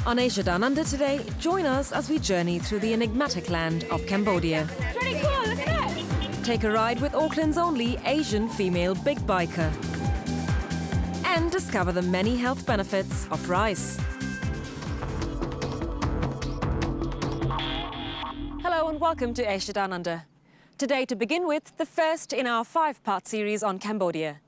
On Asia Down Under today, join us as we journey through the enigmatic land of Cambodia. Pretty cool, look at that! Take a ride with Auckland's only Asian female big biker. And discover the many health benefits of rice. Hello and welcome to Asia Down Under. Today, to begin with, the first in our 5-part series on Cambodia.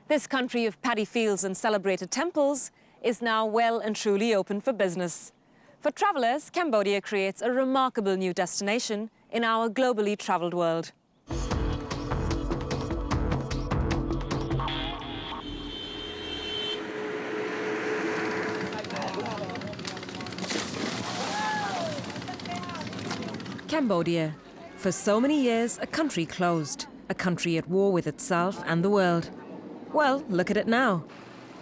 This country of paddy fields and celebrated temples is now well and truly open for business. For travellers, Cambodia creates a remarkable new destination in our globally travelled world. Cambodia. For so many years, a country closed, a country at war with itself and the world. Well, look at it now.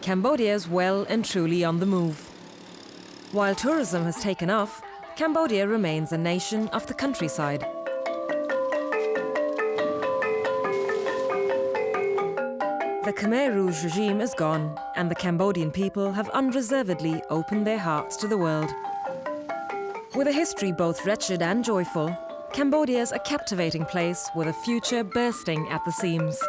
Cambodia's well and truly on the move. While tourism has taken off, Cambodia remains a nation of the countryside. The Khmer Rouge regime is gone, and the Cambodian people have unreservedly opened their hearts to the world. With a history both wretched and joyful, Cambodia is a captivating place with a future bursting at the seams.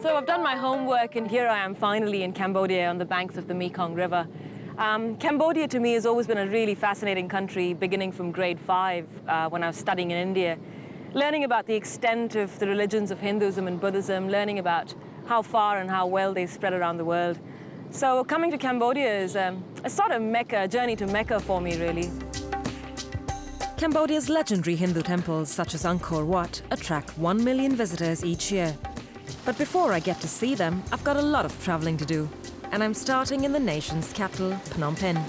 So I've done my homework and here I am finally in Cambodia on the banks of the Mekong River. Cambodia to me has always been a really fascinating country, beginning from grade 5 when I was studying in India. Learning about the extent of the religions of Hinduism and Buddhism, learning about how far and how well they spread around the world. So coming to Cambodia is a sort of Mecca, a journey to Mecca for me, really. Cambodia's legendary Hindu temples, such as Angkor Wat, attract 1 million visitors each year. But before I get to see them, I've got a lot of travelling to do, and I'm starting in the nation's capital, Phnom Penh.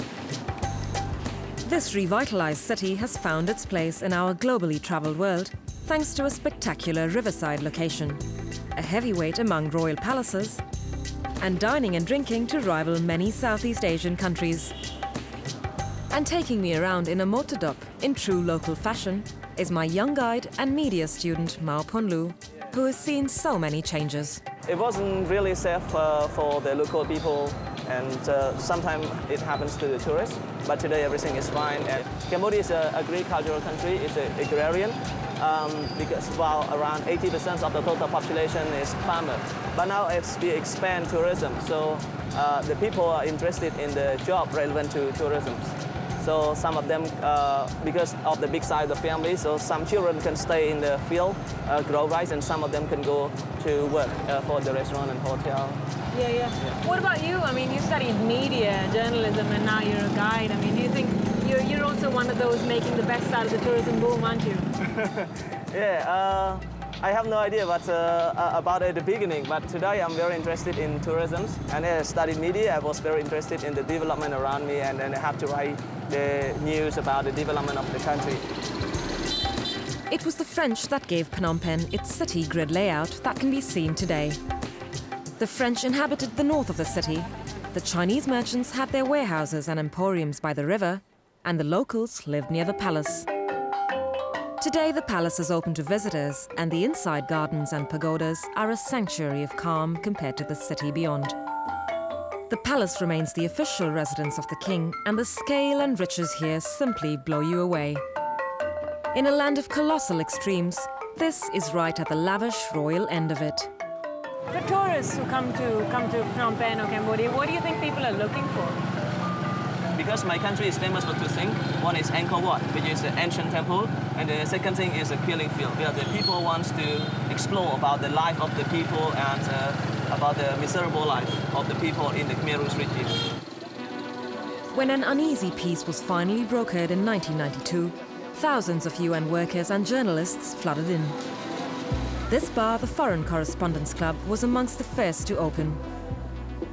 This revitalised city has found its place in our globally travelled world thanks to a spectacular riverside location, a heavyweight among royal palaces, and dining and drinking to rival many Southeast Asian countries. And taking me around in a motordop in true local fashion is my young guide and media student Mao Ponlu, who has seen so many changes. It wasn't really safe for the local people, and sometimes it happens to the tourists, but today everything is fine. And Cambodia is an agricultural country, it's agrarian, because while around 80% of the total population is farmers. But now as we expand tourism, so the people are interested in the job relevant to tourism. So some of them, because of the big size of the family, so some children can stay in the field, grow rice, and some of them can go to work for the restaurant and hotel. Yeah. What about you? I mean, you studied media, journalism, and now you're a guide. I mean, do you think you're also one of those making the best out of the tourism boom, aren't you? Yeah, I have no idea about it at the beginning, but today I'm very interested in tourism. And I studied media, I was very interested in the development around me, and then I have to write the news about the development of the country. It was the French that gave Phnom Penh its city grid layout that can be seen today. The French inhabited the north of the city, the Chinese merchants had their warehouses and emporiums by the river, and the locals lived near the palace. Today the palace is open to visitors, and the inside gardens and pagodas are a sanctuary of calm compared to the city beyond. The palace remains the official residence of the king, and the scale and riches here simply blow you away. In a land of colossal extremes, this is right at the lavish royal end of it. For tourists who come to Phnom Penh or Cambodia, what do you think people are looking for? Because my country is famous for two things. One is Angkor Wat, which is an ancient temple, and the second thing is a killing field, where the people want to explore about the life of the people and about the miserable life of the people in the Khmer Rouge regime. When an uneasy peace was finally brokered in 1992, thousands of UN workers and journalists flooded in. This bar, the Foreign Correspondents Club, was amongst the first to open.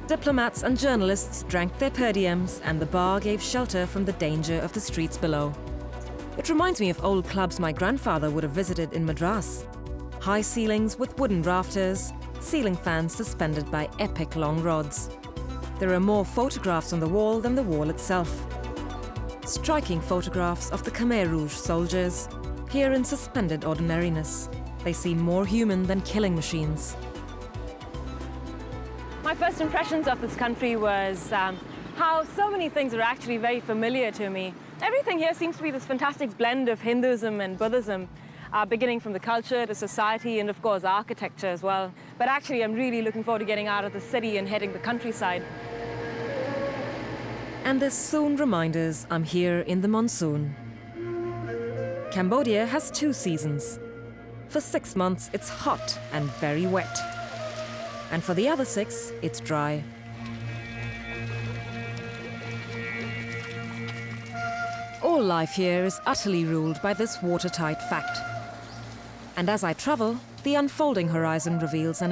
Diplomats and journalists drank their per diems, and the bar gave shelter from the danger of the streets below. It reminds me of old clubs my grandfather would have visited in Madras. High ceilings with wooden rafters, ceiling fans suspended by epic long rods. There are more photographs on the wall than the wall itself. Striking photographs of the Khmer Rouge soldiers, here in suspended ordinariness. They seem more human than killing machines. My first impressions of this country was how so many things are actually very familiar to me. Everything here seems to be this fantastic blend of Hinduism and Buddhism, beginning from the culture to society and, of course, architecture as well. But actually, I'm really looking forward to getting out of the city and heading the countryside. And this soon reminds us I'm here in the monsoon. Cambodia has 2 seasons. For 6 months, it's hot and very wet. And for the other 6, it's dry. All life here is utterly ruled by this watertight fact. And as I travel, the unfolding horizon reveals an